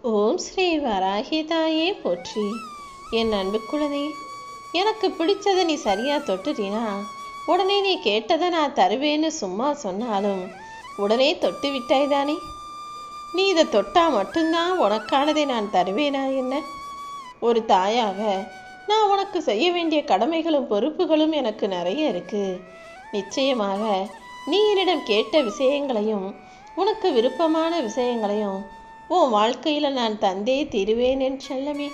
ஓம் ஸ்ரீ வராகி தாயே போற்றி. என் அன்பு குழந்தை, எனக்கு பிடிச்சதை நீ சரியா தொட்டுட்டீனா உடனே நீ கேட்டதை நான் தருவேன்னு சும்மா சொன்னாலும் உடனே தொட்டு விட்டாய் தானே. நீ இதை தொட்டா மட்டும்தான் உனக்கானதை நான் தருவேனா என்ன? ஒரு தாயாக நான் உனக்கு செய்ய வேண்டிய கடமைகளும் பொறுப்புகளும் எனக்கு நிறைய இருக்கு. நிச்சயமாக நீ என்னிடம் கேட்ட விஷயங்களையும் உனக்கு விருப்பமான விஷயங்களையும் உன் வாழ்க்கையில் நான் தந்தே தீருவேன் என் செல்லமே.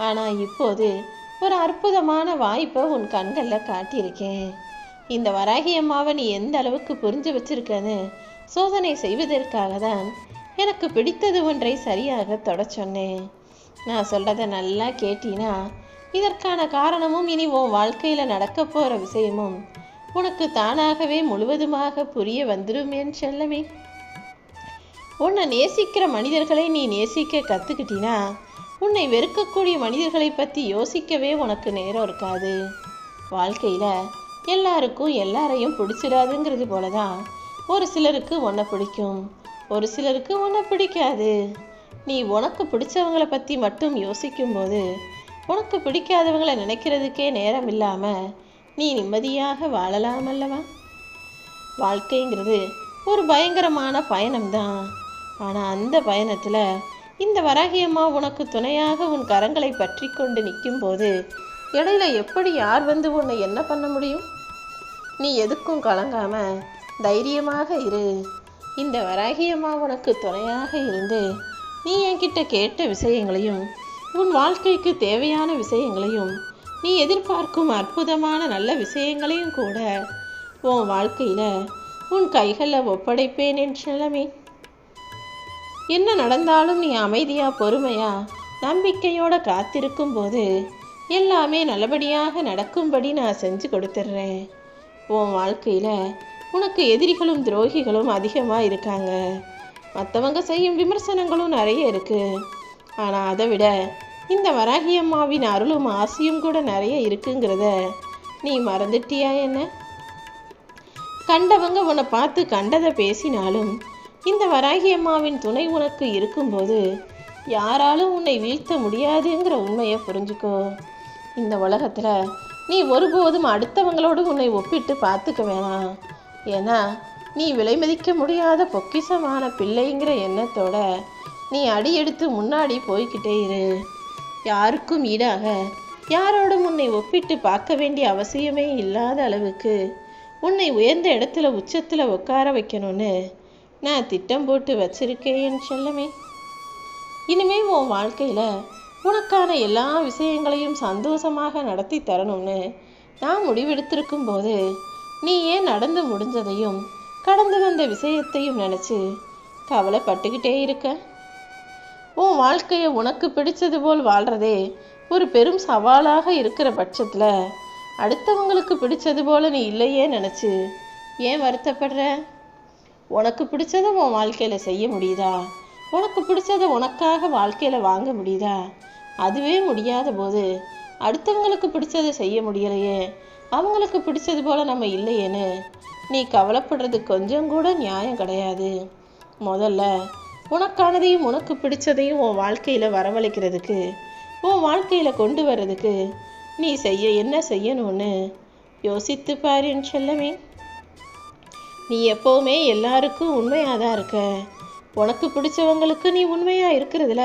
ஆனால் இப்போது ஒரு அற்புதமான வாய்ப்பை உன் கண்களில் காட்டியிருக்கேன். இந்த வராகி அம்மாவை நீ எந்த அளவுக்கு புரிஞ்சு வச்சிருக்கன்னு சோதனை செய்வதற்காக தான் எனக்கு பிடித்தது ஒன்றை சரியாக தொட சொன்னேன். நான் சொல்கிறத நல்லா கேட்டினா இதற்கான காரணமும் இனி உன் வாழ்க்கையில் நடக்க போகிற விஷயமும் உனக்கு தானாகவே முழுவதுமாக புரிய வந்துடும் என் செல்லமே. உன்னை நேசிக்கிற மனிதர்களை நீ நேசிக்க கற்றுக்கிட்டினா உன்னை வெறுக்கக்கூடிய மனிதர்களை பற்றி யோசிக்கவே உனக்கு நேரம் இருக்காது. வாழ்க்கையில் எல்லாருக்கும் எல்லாரையும் பிடிச்சிடாதுங்கிறது போல தான் ஒரு சிலருக்கு உன்னை பிடிக்கும், ஒரு சிலருக்கு உன்னை பிடிக்காது. நீ உனக்கு பிடிச்சவங்களை பற்றி மட்டும் யோசிக்கும்போது உனக்கு பிடிக்காதவங்களை நினைக்கிறதுக்கே நேரம் இல்லாமல் நீ நிம்மதியாக வாழலாம் அல்லவா? வாழ்க்கைங்கிறது ஒரு பயங்கரமான பயணம்தான். ஆனால் அந்த பயணத்தில் இந்த வராகி அம்மா உனக்கு துணையாக உன் கரங்களை பற்றி கொண்டு நிற்கும்போது இடையில எப்படி யார் வந்து உன்னை என்ன பண்ண முடியும்? நீ எதுக்கும் கலங்காம தைரியமாக இரு. இந்த வராகி அம்மா உனக்கு துணையாக இருந்து நீ என்கிட்ட கேட்ட விஷயங்களையும் உன் வாழ்க்கைக்கு தேவையான விஷயங்களையும் நீ எதிர்பார்க்கும் அற்புதமான நல்ல விஷயங்களையும் கூட உன் வாழ்க்கையில் உன் கைகளில் ஒப்படைப்பேன் என் செல்லமே. என்ன நடந்தாலும் நீ அமைதியா பொறுமையா நம்பிக்கையோட காத்திருக்கும் போது எல்லாமே நல்லபடியாக நடக்கும்படி நான் செஞ்சு கொடுத்துட்றேன். உன் வாழ்க்கையில் உனக்கு எதிரிகளும் துரோகிகளும் அதிகமாக இருக்காங்க. மற்றவங்க செய்யும் விமர்சனங்களும் நிறைய இருக்கு. ஆனால் அதை விட இந்த வராகி அம்மாவின் அருளும் ஆசையும் கூட நிறைய இருக்குங்கிறத நீ மறந்துட்டியா என்ன? கண்டவங்க உன்னை பார்த்து கண்டதை பேசினாலும் இந்த வராகி அம்மாவின் துணை உனக்கு இருக்கும்போது யாராலும் உன்னை வீழ்த்த முடியாதுங்கிற உண்மையை புரிஞ்சுக்கோ. இந்த உலகத்தில் நீ ஒருபோதும் அடுத்தவங்களோடு உன்னை ஒப்பிட்டு பார்த்துக்க வேணாம். ஏன்னா நீ விலை மதிக்க முடியாத பொக்கிஷமான பிள்ளைங்கிற எண்ணத்தோட நீ அடியெடுத்து முன்னாடி போய்கிட்டே இரு. யாருக்கும் ஈடாக யாரோடும் உன்னை ஒப்பிட்டு பார்க்க வேண்டிய அவசியமே இல்லாத அளவுக்கு உன்னை உயர்ந்த இடத்துல உச்சத்தில் உட்கார வைக்கணும்னு நான் திட்டம் போட்டு வச்சிருக்கேன் என் செல்லமே. இனிமே உன் வாழ்க்கையில் உனக்கான எல்லா விஷயங்களையும் சந்தோஷமாக நடத்தி தரணும்னு நான் முடிவெடுத்திருக்கும் போது நீ ஏன் நடந்து முடிஞ்சதையும் கடந்து வந்த விஷயத்தையும் நினச்சி கவலைப்பட்டுக்கிட்டே இருக்க? உன் வாழ்க்கையை உனக்கு பிடிச்சது போல் வாழ்கிறதே ஒரு பெரும் சவாலாக இருக்கிற பட்சத்தில் அடுத்தவங்களுக்கு பிடிச்சது போல் நீ இல்லையே நினச்சி ஏன் வருத்தப்படுற? உனக்கு பிடிச்சதை உன் வாழ்க்கையில் செய்ய முடியுதா? உனக்கு பிடிச்சதை உனக்காக வாழ்க்கையில் வாங்க முடியுதா? அதுவே முடியாத போது அடுத்தவங்களுக்கு பிடிச்சதை செய்ய முடியலையே, அவங்களுக்கு பிடிச்சது போல் நம்ம இல்லையேன்னு நீ கவலைப்படுறது கொஞ்சம் கூட நியாயம் கிடையாது. முதல்ல உனக்கானதையும் உனக்கு பிடிச்சதையும் உன் வாழ்க்கையில் வரவழைக்கிறதுக்கு, உன் வாழ்க்கையில் கொண்டு வர்றதுக்கு நீ என்ன செய்யணும்னு யோசித்து பாரு என் செல்லமே. நீ எப்போவுமே எல்லாருக்கும் உண்மையாக தான் இருக்க. உனக்கு பிடிச்சவங்களுக்கு நீ உண்மையாக இருக்கிறதுல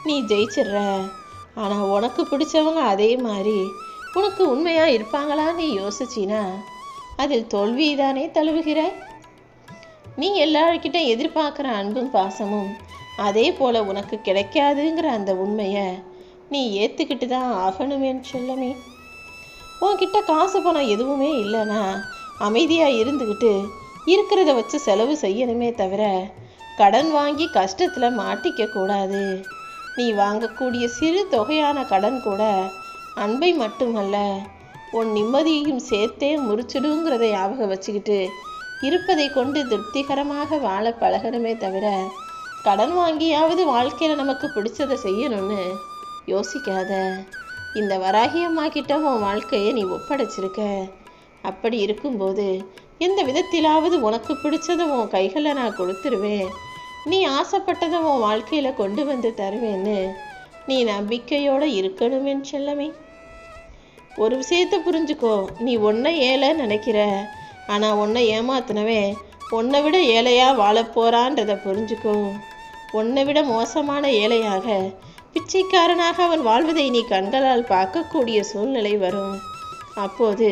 நீ ஜெயிச்சிடுற. ஆனால் உனக்கு பிடிச்சவங்க அதே மாதிரி உனக்கு உண்மையாக இருப்பாங்களான்னு நீ யோசிச்சினா அதில் தோல்வி தானே தழுவுகிறாய். நீ எல்லார்கிட்ட எதிர்பார்க்குற அன்பும் பாசமும் அதே போல் உனக்கு கிடைக்காதுங்கிற அந்த உண்மையை நீ ஏற்றுக்கிட்டு தான் ஆகணும் என் செல்லமே. உன்கிட்ட காசு பணம் எதுவுமே இல்லைன்னா அமைதியாக இருந்துக்கிட்டு இருக்கிறத வச்சு செலவு செய்யணுமே தவிர கடன் வாங்கி கஷ்டத்தில் மாட்டிக்க கூடாது. நீ வாங்கக்கூடிய சிறு தொகையான கடன் கூட அன்பை மட்டுமல்ல உன் நிம்மதியையும் சேர்த்தே முறிச்சிடுங்கிறத ஞாபகம் வச்சுக்கிட்டு இருப்பதை கொண்டு திருப்திகரமாக வாழ பழகணுமே தவிர கடன் வாங்கியாவது வாழ்க்கையில் நமக்கு பிடிச்சதை செய்யணும்னு யோசிக்காத. இந்த வராகி அம்மா கிட்ட உன் வாழ்க்கையை நீ ஒப்படைச்சிருக்க. அப்படி இருக்கும்போது எந்த விதத்திலாவது உனக்கு பிடிச்சதை உன் கைகளை நான் கொடுத்துருவேன். நீ ஆசைப்பட்டதை உன் வாழ்க்கையில் கொண்டு வந்து தருவேன்னு நீ நம்பிக்கையோடு இருக்கணும் என் செல்லமே. ஒரு விஷயத்தை புரிஞ்சுக்கோ, நீ ஒன்றை ஏழை நினைக்கிற, ஆனால் உன்னை ஏமாத்தினவன் உன்னை விட ஏழையாக வாழப்போறான்றதை புரிஞ்சுக்கோ. உன்னை விட மோசமான ஏழையாக, பிச்சைக்காரனாக அவன் வாழ்வதை நீ கண்களால் பார்க்கக்கூடிய சூழ்நிலை வரும். அப்போது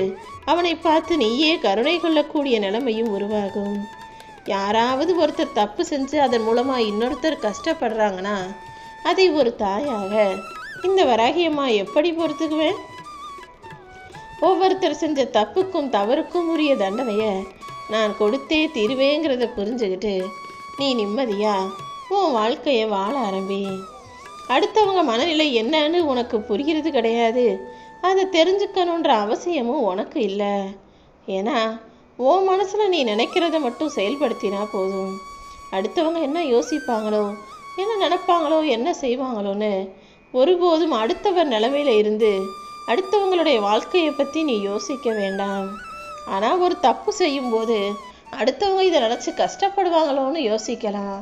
அவனை பார்த்து நீயே கருணை கொள்ளக்கூடிய நிலைமையும் உருவாகும். யாராவது ஒருத்தர் தப்பு செஞ்சு அதன் மூலமாக இன்னொருத்தர் கஷ்டப்படுறாங்கன்னா அதை ஒரு தாயாக இந்த வராகியம்மா எப்படி பொறுத்துக்குவேன்? ஒவ்வொருத்தர் செஞ்ச தப்புக்கும் தவறுக்கும் உரிய தண்டனையை நான் கொடுத்தே தீருவேங்கிறத புரிஞ்சுக்கிட்டு நீ நிம்மதியா உன் வாழ்க்கையை வாழ ஆரம்பி. அடுத்தவங்க மனநிலை என்னன்னு உனக்கு புரிகிறது கிடையாது, அதை தெரிஞ்சுக்கணுன்ற அவசியமும் உனக்கு இல்லை. ஏன்னா உன் மனசில் நீ நினைக்கிறத மட்டும் செயல்படுத்தினா போதும். அடுத்தவங்க என்ன யோசிப்பாங்களோ, என்ன நினைப்பாங்களோ, என்ன செய்வாங்களோன்னு ஒருபோதும் அடுத்தவர் நிலைமையில இருந்து அடுத்தவங்களுடைய வாழ்க்கையை பற்றி நீ யோசிக்க வேண்டாம். ஆனால் ஒரு தப்பு செய்யும்போது அடுத்தவங்க இதை நினச்சி கஷ்டப்படுவாங்களோன்னு யோசிக்கலாம்.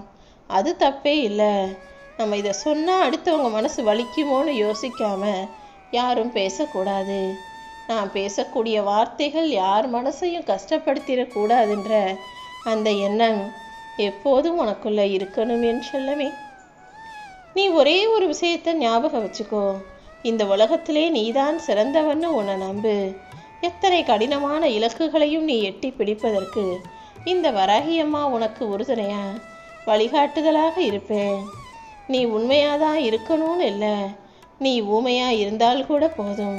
அது தப்பே இல்லை. நம்ம இதை சொன்னால் அடுத்தவங்க மனசு வலிக்குமோன்னு யோசிக்காம யாரும் பேசக்கூடாது. நான் பேசக்கூடிய வார்த்தைகள் யார் மனசையும் கஷ்டப்படுத்திடக்கூடாதுன்ற அந்த எண்ணம் எப்போதும் உனக்குள்ள இருக்கணும் என் செல்லமே. நீ ஒரே ஒரு விஷயத்தை ஞாபகம் வச்சுக்கோ, இந்த உலகத்திலே நீதான் சிறந்தவன்னு உன்னை நம்பு. எத்தனை கடினமான இலக்குகளையும் நீ எட்டி பிடிப்பதற்கு இந்த வராகியம்மா உனக்கு உறுதுணையா வழிகாட்டுதலாக இருப்பேன். நீ உண்மையாதான் இருக்கணும்னு இல்லை, நீ ஊமையாக இருந்தால் கூட போதும்.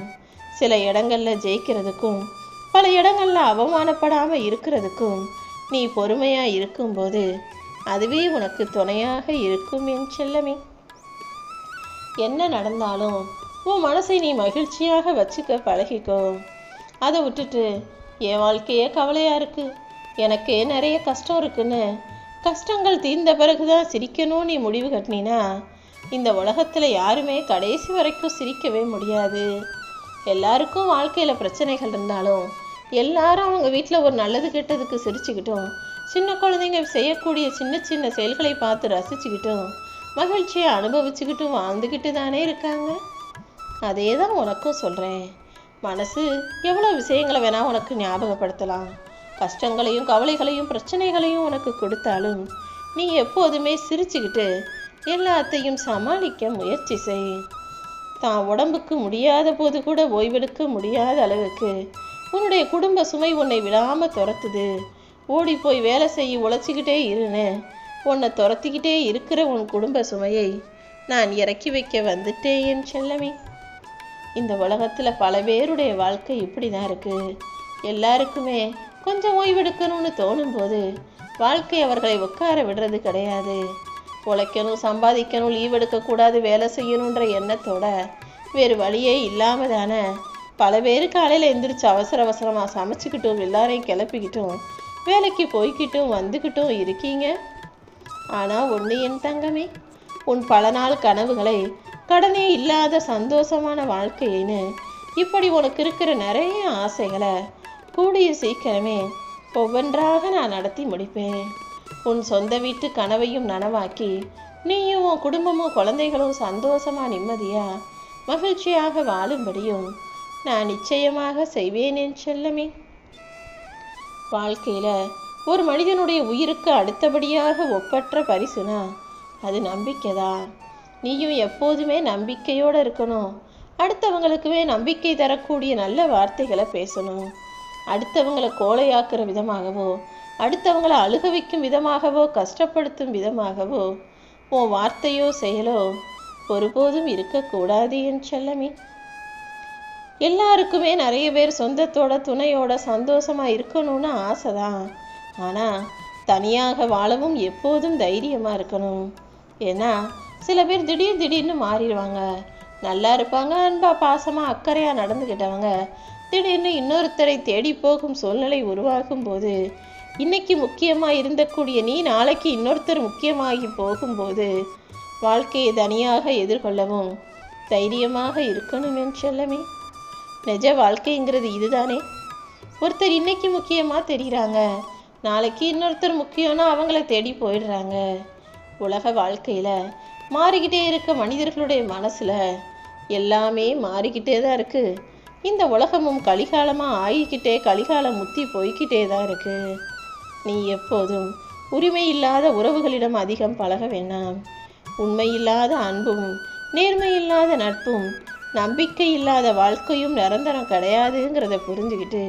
சில இடங்களில் ஜெயிக்கிறதுக்கும் பல இடங்களில் அவமானப்படாமல் இருக்கிறதுக்கும் நீ பொறுமையாக இருக்கும்போது அதுவே உனக்கு துணையாக இருக்கும் என் செல்லமே. என்ன நடந்தாலும் உன் மனசை நீ மகிழ்ச்சியாக வச்சுக்க பழகிக்கோ. அதை விட்டுட்டு என் வாழ்க்கையே கவலையாக இருக்குது, எனக்கே நிறைய கஷ்டம் இருக்குன்னு கஷ்டங்கள் தீர்ந்த பிறகுதான் சிரிக்கணும் நீ முடிவு கட்டினா இந்த உலகத்தில் யாருமே கடைசி வரைக்கும் சிரிக்கவே முடியாது. எல்லாருக்கும் வாழ்க்கையில் பிரச்சனைகள் இருந்தாலும் எல்லாரும் அவங்க வீட்டில் ஒரு நல்லது கெட்டதுக்கு சிரிச்சுக்கிட்டும், சின்ன குழந்தைங்க செய்யக்கூடிய சின்ன சின்ன செயல்களை பார்த்து ரசிச்சுக்கிட்டும் மகிழ்ச்சியை அனுபவிச்சுக்கிட்டும் வாழ்ந்துக்கிட்டு தானே இருக்காங்க. அதே தான் உனக்கும் சொல்கிறேன். மனசு எவ்வளோ விஷயங்களை வேணால் உனக்கு ஞாபகப்படுத்தலாம், கஷ்டங்களையும் கவலைகளையும் பிரச்சனைகளையும் உனக்கு கொடுத்தாலும் நீ எப்போதுமே சிரிச்சுக்கிட்டு எல்லாத்தையும் சமாளிக்க முயற்சி செய். தான் உடம்புக்கு முடியாத போது கூட ஓய்வெடுக்க முடியாத அளவுக்கு உன்னுடைய குடும்ப சுமை உன்னை விடாமல் துரத்துது. ஓடி போய் வேலை செய்ய உழைச்சிக்கிட்டே இருன்னு உன்னை துரத்திக்கிட்டே இருக்கிற உன் குடும்ப சுமையை நான் இறக்கி வைக்க வந்துட்டேன் என் செல்லமே. இந்த உலகத்தில் பல பேருடைய வாழ்க்கை இப்படி தான் இருக்குது. எல்லாருக்குமே கொஞ்சம் ஓய்வெடுக்கணும்னு தோணும்போது வாழ்க்கை அவர்களை உட்கார விடுறது கிடையாது. உழைக்கணும், சம்பாதிக்கணும், லீவ் எடுக்கக்கூடாது, வேலை செய்யணுன்ற எண்ணத்தோட வேறு வழியே இல்லாமல் தானே பல பேர் காலையில் எந்திரிச்சு அவசர அவசரமாக சமைச்சிக்கிட்டும் எல்லாரையும் கிளப்பிக்கிட்டும் வேலைக்கு போய்கிட்டும் வந்துக்கிட்டும் இருக்கீங்க. ஆனால் ஒன்று என் தங்கமே, உன் பல நாள் கனவுகளை கடனே இல்லாத சந்தோஷமான வாழ்க்கையின்னு இப்படி உனக்கு இருக்கிற நிறைய ஆசைகளை கூடிய சீக்கிரமே ஒவ்வொன்றாக நான் நடத்தி முடிப்பேன். உன் சொந்த வீட்டு கனவையும் நனவாக்கி நீயும் உன் குடும்பமும் குழந்தைகளும் சந்தோஷமா நிம்மதியா மகிழ்ச்சியாக வாழும்படியும் நான் நிச்சயமாக செய்வேன் என் செல்லமே. வாழ்க்கையில ஒரு மனிதனுடைய உயிருக்கு அடுத்தபடியாக ஒப்பற்ற பரிசுனா அது நம்பிக்கைதான். நீயும் எப்போதுமே நம்பிக்கையோடு இருக்கணும். அடுத்தவங்களுக்குமே நம்பிக்கை தரக்கூடிய நல்ல வார்த்தைகளை பேசணும். அடுத்தவங்களை கோழையாக்குற விதமாகவோ, அடுத்தவங்களை அழுக வைக்கும் விதமாகவோ, கஷ்டப்படுத்தும் விதமாகவோ உன் வார்த்தையோ செயலோ ஒருபோதும் இருக்கக்கூடாது என் செல்லமே. எல்லாருக்குமே நிறைய பேர் சொந்தத்தோட துணையோட சந்தோஷமா இருக்கணும்னு ஆசைதான். ஆனால் தனியாக வாழவும் எப்போதும் தைரியமாக இருக்கணும். ஏன்னா சில பேர் திடீர்னு மாறிடுவாங்க. நல்லா இருப்பாங்க, அன்பா பாசமாக அக்கறையாக நடந்துக்கிட்டவங்க திடீர்னு இன்னொருத்தரை தேடி போகும் சூழ்நிலை உருவாகும் போது இன்னைக்கு முக்கியமாக இருந்தக்கூடிய நீ நாளைக்கு இன்னொருத்தர் முக்கியமாகி போகும்போது வாழ்க்கையை தனியாக எதிர்கொள்ளவும் தைரியமாக இருக்கணும் என் செல்லமே. நிஜ வாழ்க்கைங்கிறது இதுதானே. ஒருத்தர் இன்னைக்கு முக்கியமாக தெரிகிறாங்க, நாளைக்கு இன்னொருத்தர் முக்கியம்னா அவங்கள தேடி போயிடுறாங்க. உலக வாழ்க்கையில் மாறிக்கிட்டே இருக்க மனிதர்களுடைய மனசில் எல்லாமே மாறிக்கிட்டே தான் இருக்குது. இந்த உலகமும் கலிகாலமாக ஆகிக்கிட்டே கலிகாலம் முத்தி போய்கிட்டே தான் இருக்குது. நீ எப்போதும் உரிமை இல்லாத உறவுகளிடம் அதிகம் பழக வேண்டாம். உண்மையில்லாத அன்பும் நேர்மையில்லாத நட்பும் நம்பிக்கை இல்லாத வாழ்க்கையும் நிரந்தரம் கிடையாதுங்கிறத புரிஞ்சுக்கிட்டு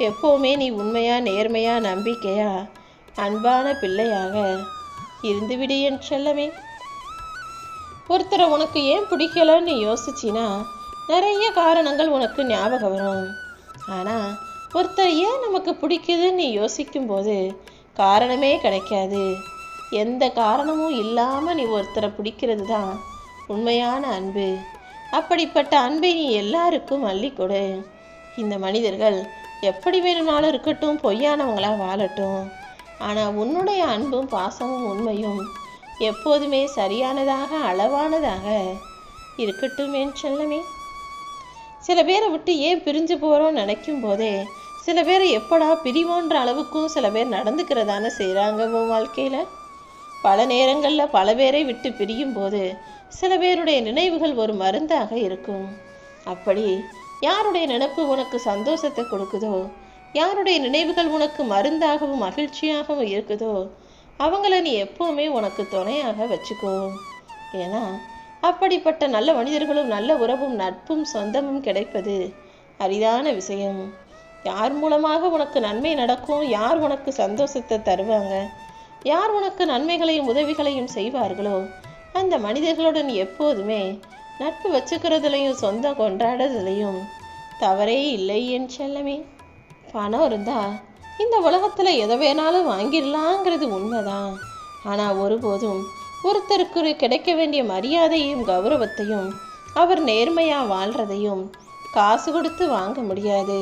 எப்போவுமே நீ உண்மையா நேர்மையா நம்பிக்கையா அன்பான பிள்ளையாக இருந்துவிடு என் செல்லமே. ஒருத்தரை உனக்கு ஏன் பிடிக்கலன்னு யோசிச்சின்னா நிறைய காரணங்கள் உனக்கு ஞாபகம் வரும். ஆனால் ஒருத்தர் ஏன் நமக்கு பிடிக்குதுன்னு நீ யோசிக்கும்போது காரணமே கிடைக்காது. எந்த காரணமும் இல்லாமல் நீ ஒருத்தரை பிடிக்கிறது தான் உண்மையான அன்பு. அப்படிப்பட்ட அன்பை நீ எல்லாருக்கும் அள்ளி கொடு. இந்த மனிதர்கள் எப்படி வேணும்னாலும் இருக்கட்டும், பொய்யானவங்களா வாழட்டும். ஆனால் உன்னுடைய அன்பும் பாசமும் உண்மையும் எப்போதுமே சரியானதாக அளவானதாக இருக்கட்டும் என் செல்லமே. சில பேரை விட்டு ஏன் பிரிஞ்சு போகிறோன்னு நினைக்கும் போதே சில பேரை எப்படா பிரிவோன்ற அளவுக்கும் சில பேர் நடந்துக்கிறதான செய்கிறாங்க உன் வாழ்க்கையில். பல நேரங்களில் பல பேரை விட்டு பிரியும் போது சில பேருடைய நினைவுகள் ஒரு மருந்தாக இருக்கும். அப்படி யாருடைய நினைப்பு உனக்கு சந்தோஷத்தை கொடுக்குதோ, யாருடைய நினைவுகள் உனக்கு மருந்தாகவும் மகிழ்ச்சியாகவும் இருக்குதோ அவங்கள நீ எப்போவுமே உனக்கு துணையாக வச்சுக்கோ. ஏன்னா அப்படிப்பட்ட நல்ல மனிதர்களும் நல்ல உறவும் நட்பும் சொந்தமும் கிடைப்பது அரிதான விஷயம். யார் மூலமாக உனக்கு நன்மை நடக்கும், யார் உனக்கு சந்தோஷத்தை தருவாங்க, யார் உனக்கு நன்மைகளையும் உதவிகளையும் செய்வார்களோ அந்த மனிதர்களுடன் எப்போதுமே நட்பு வச்சுக்கிறதுலையும் சொந்தம் கொண்டாடுறதுலையும் தவறே இல்லை என் செல்லமே. பணம் இருந்தால் இந்த உலகத்தில் எதை வேணாலும் வாங்கிடலாங்கிறது உண்மைதான். ஆனால் ஒருபோதும் ஒருத்தருக்கு கிடைக்க வேண்டிய மரியாதையும் கௌரவத்தையும் அவர் நேர்மையாக வாழ்கிறதையும் காசு கொடுத்து வாங்க முடியாது.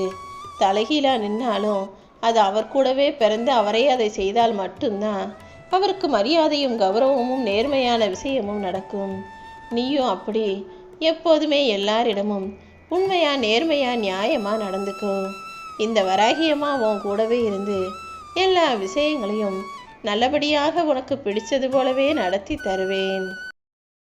தலைகீழாக நின்னாலும் அது அவர் கூடவே பிறந்து அவரே அதை செய்தால் மட்டும்தான் அவருக்கு மரியாதையும் கௌரவமும் நேர்மையான விஷயமும் நடக்கும். நீயும் அப்படி எப்போதுமே எல்லாரிடமும் உண்மையா நேர்மையா நியாயமாக நடந்துக்கோ. இந்த வராகியம்மா உன் கூடவே இருந்து எல்லா விஷயங்களையும் நல்லபடியாக உனக்கு பிடிச்சது போலவே நடத்தி தருவேன்.